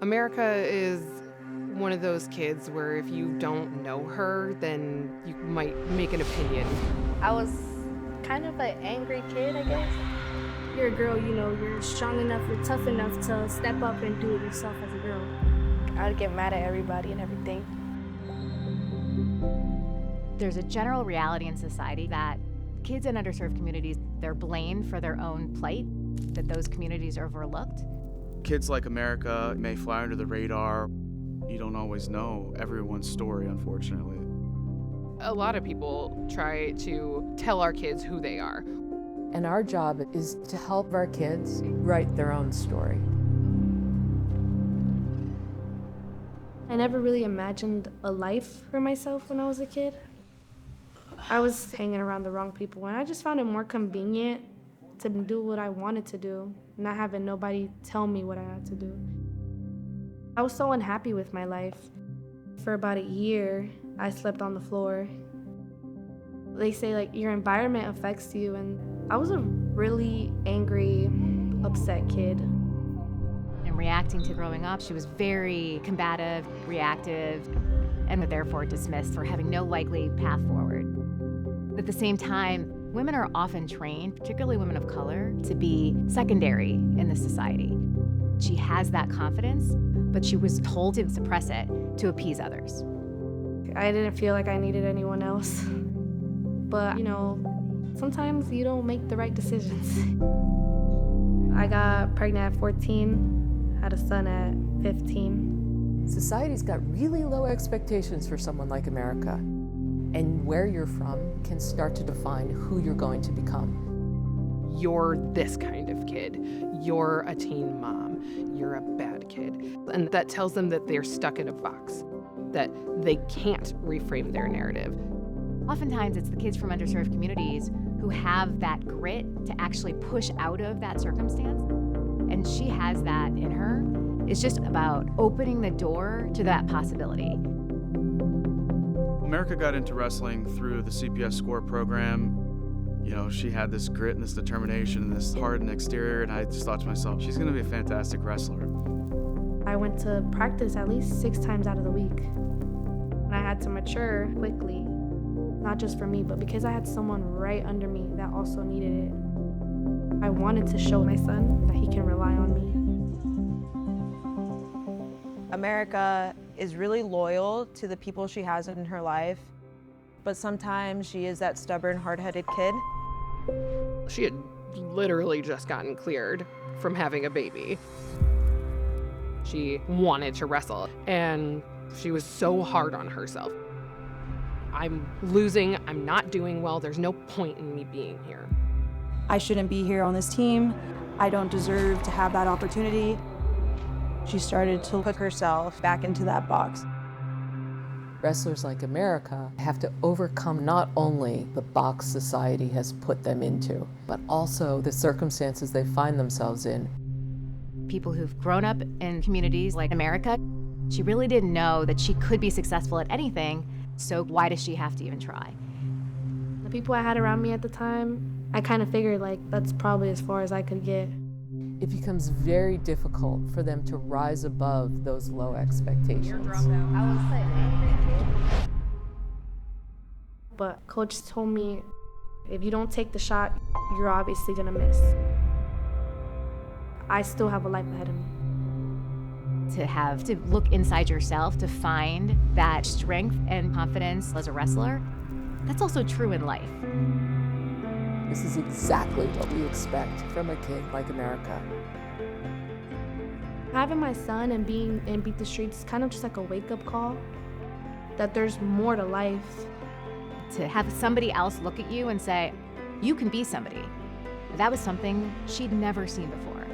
America is one of those kids where if you don't know her, then you might make an opinion. I was kind of an angry kid, I guess. You're a girl, you're strong enough, you're tough enough to step up and do it yourself as a girl. I would get mad at everybody and everything. There's a general reality in society that kids in underserved communities, they're blamed for their own plight, that those communities are overlooked. Kids like America may fly under the radar. You don't always know everyone's story, unfortunately. A lot of people try to tell our kids who they are. And our job is to help our kids write their own story. I never really imagined a life for myself when I was a kid. I was hanging around the wrong people, and I just found it more convenient to do what I wanted to do, not having nobody tell me what I had to do. I was so unhappy with my life. For about a year, I slept on the floor. They say, your environment affects you, and I was a really angry, upset kid. In reacting to growing up, she was very combative, reactive, and therefore dismissed for having no likely path forward. At the same time, women are often trained, particularly women of color, to be secondary in this society. She has that confidence, but she was told to suppress it to appease others. I didn't feel like I needed anyone else. But, sometimes you don't make the right decisions. I got pregnant at 14, had a son at 15. Society's got really low expectations for someone like America. And where you're from can start to define who you're going to become. You're this kind of kid. You're a teen mom. You're a bad kid. And that tells them that they're stuck in a box, that they can't reframe their narrative. Oftentimes, it's the kids from underserved communities who have that grit to actually push out of that circumstance. And she has that in her. It's just about opening the door to that possibility. America got into wrestling through the CPS SCORE program. She had this grit and this determination and this hardened exterior, and I just thought to myself, she's gonna be a fantastic wrestler. I went to practice at least 6 times out of the week. And I had to mature quickly, not just for me, but because I had someone right under me that also needed it. I wanted to show my son that he can rely on me. America is really loyal to the people she has in her life, but sometimes she is that stubborn, hard-headed kid. She had literally just gotten cleared from having a baby. She wanted to wrestle, and she was so hard on herself. I'm losing, I'm not doing well, there's no point in me being here. I shouldn't be here on this team. I don't deserve to have that opportunity. She started to put herself back into that box. Wrestlers like America have to overcome not only the box society has put them into, but also the circumstances they find themselves in. People who've grown up in communities like America, she really didn't know that she could be successful at anything, so why does she have to even try? The people I had around me at the time, I kind of figured that's probably as far as I could get. It becomes very difficult for them to rise above those low expectations. I was an angry kid. But coach told me, if you don't take the shot, you're obviously gonna miss. I still have a life ahead of me. To have to look inside yourself to find that strength and confidence as a wrestler, that's also true in life. This is exactly what we expect from a kid like America. Having my son and being in Beat the Streets is kind of just like a wake-up call that there's more to life. To have somebody else look at you and say, you can be somebody. That was something she'd never seen before.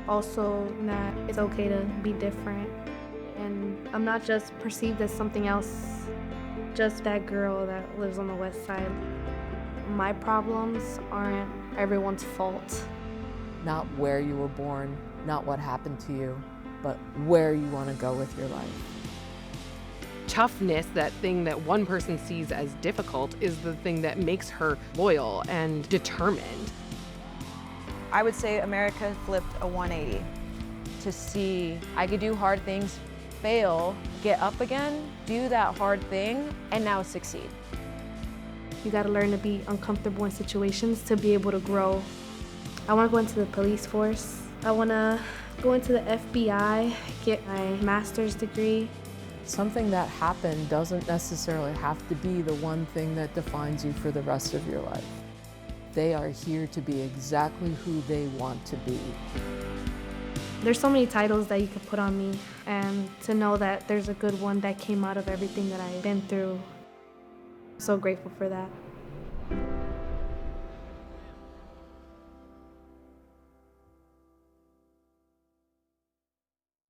Also, that it's okay to be different. And I'm not just perceived as something else, just that girl that lives on the West Side. My problems aren't everyone's fault. Not where you were born, not what happened to you, but where you want to go with your life. Toughness, that thing that one person sees as difficult, is the thing that makes her loyal and determined. I would say America flipped a 180. to see I could do hard things, fail, get up again, do that hard thing, and now succeed. You gotta learn to be uncomfortable in situations to be able to grow. I wanna go into the police force. I wanna go into the FBI, get my master's degree. Something that happened doesn't necessarily have to be the one thing that defines you for the rest of your life. They are here to be exactly who they want to be. There's so many titles that you could put on me, and to know that there's a good one that came out of everything that I've been through, I'm so grateful for that.